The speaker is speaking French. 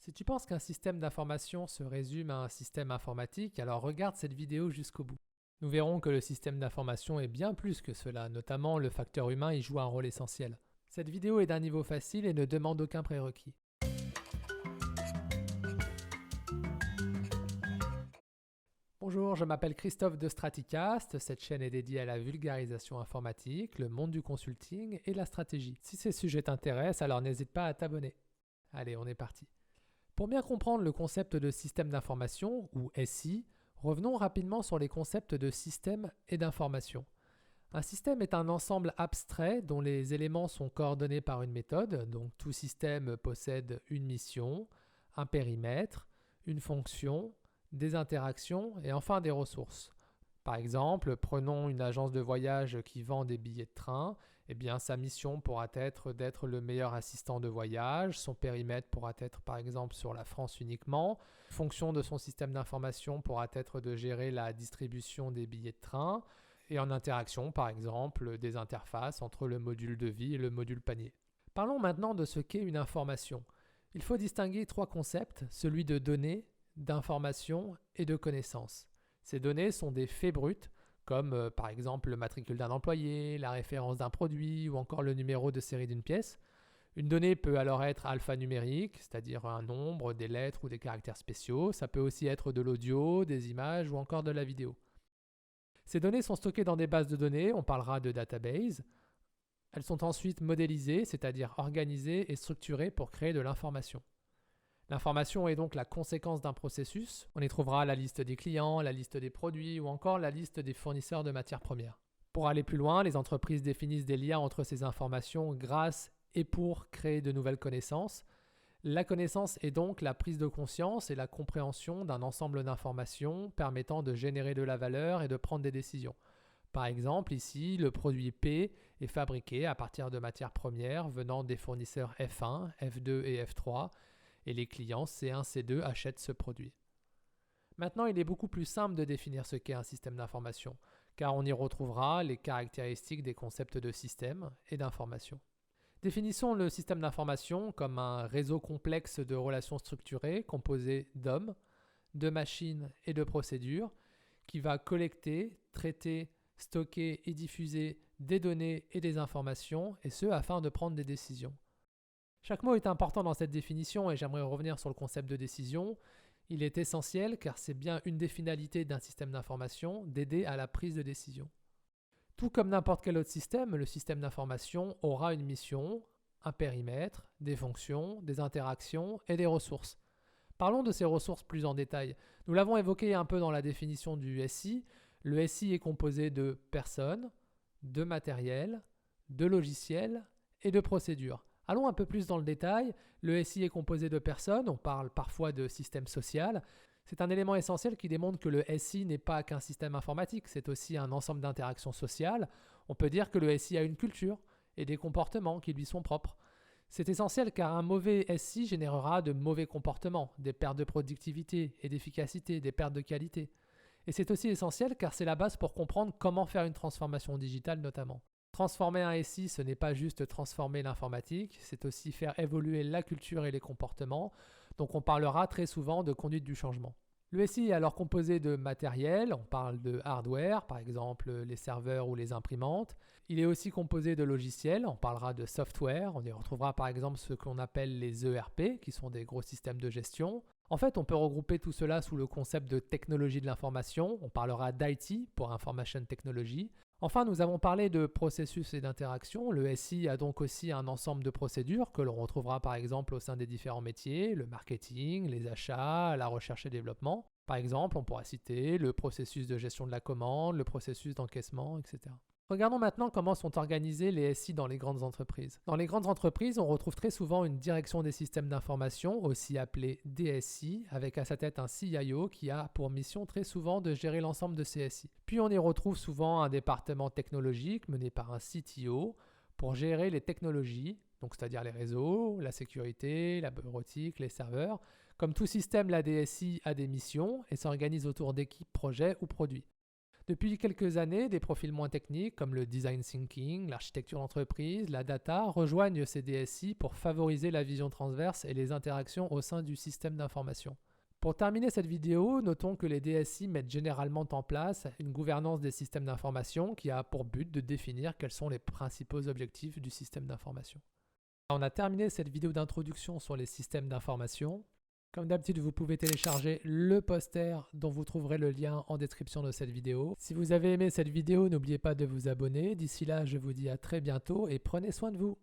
Si tu penses qu'un système d'information se résume à un système informatique, alors regarde cette vidéo jusqu'au bout. Nous verrons que le système d'information est bien plus que cela, notamment le facteur humain y joue un rôle essentiel. Cette vidéo est d'un niveau facile et ne demande aucun prérequis. Bonjour, je m'appelle Christophe de Straticast. Cette chaîne est dédiée à la vulgarisation informatique, le monde du consulting et la stratégie. Si ces sujets t'intéressent, alors n'hésite pas à t'abonner. Allez, on est parti. Pour bien comprendre le concept de système d'information, ou SI, revenons rapidement sur les concepts de système et d'information. Un système est un ensemble abstrait dont les éléments sont coordonnés par une méthode, donc tout système possède une mission, un périmètre, une fonction, des interactions et enfin des ressources. Par exemple, prenons une agence de voyage qui vend des billets de train. Eh bien, sa mission pourra être d'être le meilleur assistant de voyage. Son périmètre pourra être par exemple sur la France uniquement. La fonction de son système d'information pourra être de gérer la distribution des billets de train. Et en interaction, par exemple, des interfaces entre le module devis et le module panier. Parlons maintenant de ce qu'est une information. Il faut distinguer trois concepts, celui de données, d'information et de connaissances. Ces données sont des faits bruts, comme par exemple le matricule d'un employé, la référence d'un produit ou encore le numéro de série d'une pièce. Une donnée peut alors être alphanumérique, c'est-à-dire un nombre, des lettres ou des caractères spéciaux. Ça peut aussi être de l'audio, des images ou encore de la vidéo. Ces données sont stockées dans des bases de données, on parlera de database. Elles sont ensuite modélisées, c'est-à-dire organisées et structurées pour créer de l'information. L'information est donc la conséquence d'un processus. On y trouvera la liste des clients, la liste des produits ou encore la liste des fournisseurs de matières premières. Pour aller plus loin, les entreprises définissent des liens entre ces informations grâce et pour créer de nouvelles connaissances. La connaissance est donc la prise de conscience et la compréhension d'un ensemble d'informations permettant de générer de la valeur et de prendre des décisions. Par exemple, ici, le produit P est fabriqué à partir de matières premières venant des fournisseurs F1, F2 et F3, et les clients C1, C2 achètent ce produit. Maintenant, il est beaucoup plus simple de définir ce qu'est un système d'information, car on y retrouvera les caractéristiques des concepts de système et d'information. Définissons le système d'information comme un réseau complexe de relations structurées composé d'hommes, de machines et de procédures qui va collecter, traiter, stocker et diffuser des données et des informations, et ce afin de prendre des décisions. Chaque mot est important dans cette définition et j'aimerais revenir sur le concept de décision. Il est essentiel car c'est bien une des finalités d'un système d'information d'aider à la prise de décision. Tout comme n'importe quel autre système, le système d'information aura une mission, un périmètre, des fonctions, des interactions et des ressources. Parlons de ces ressources plus en détail. Nous l'avons évoqué un peu dans la définition du SI. Le SI est composé de personnes, de matériel, de logiciels et de procédures. Allons un peu plus dans le détail. Le SI est composé de personnes, on parle parfois de système social. C'est un élément essentiel qui démontre que le SI n'est pas qu'un système informatique, c'est aussi un ensemble d'interactions sociales. On peut dire que le SI a une culture et des comportements qui lui sont propres. C'est essentiel car un mauvais SI générera de mauvais comportements, des pertes de productivité et d'efficacité, des pertes de qualité. Et c'est aussi essentiel car c'est la base pour comprendre comment faire une transformation digitale notamment. Transformer un SI, ce n'est pas juste transformer l'informatique, c'est aussi faire évoluer la culture et les comportements. Donc on parlera très souvent de conduite du changement. Le SI est alors composé de matériel, on parle de hardware, par exemple les serveurs ou les imprimantes. Il est aussi composé de logiciels, on parlera de software, on y retrouvera par exemple ce qu'on appelle les ERP, qui sont des gros systèmes de gestion. En fait, on peut regrouper tout cela sous le concept de technologie de l'information, on parlera d'IT pour Information Technology. Enfin, nous avons parlé de processus et d'interaction. Le SI a donc aussi un ensemble de procédures que l'on retrouvera par exemple au sein des différents métiers, le marketing, les achats, la recherche et développement. Par exemple, on pourra citer le processus de gestion de la commande, le processus d'encaissement, etc. Regardons maintenant comment sont organisés les SI dans les grandes entreprises. Dans les grandes entreprises, on retrouve très souvent une direction des systèmes d'information, aussi appelée DSI, avec à sa tête un CIO qui a pour mission très souvent de gérer l'ensemble de ces SI. Puis on y retrouve souvent un département technologique mené par un CTO pour gérer les technologies, donc c'est-à-dire les réseaux, la sécurité, la bureautique, les serveurs. Comme tout système, la DSI a des missions et s'organise autour d'équipes, projets ou produits. Depuis quelques années, des profils moins techniques comme le design thinking, l'architecture d'entreprise, la data rejoignent ces DSI pour favoriser la vision transverse et les interactions au sein du système d'information. Pour terminer cette vidéo, notons que les DSI mettent généralement en place une gouvernance des systèmes d'information qui a pour but de définir quels sont les principaux objectifs du système d'information. On a terminé cette vidéo d'introduction sur les systèmes d'information. Comme d'habitude, vous pouvez télécharger le poster dont vous trouverez le lien en description de cette vidéo. Si vous avez aimé cette vidéo, n'oubliez pas de vous abonner. D'ici là, je vous dis à très bientôt et prenez soin de vous.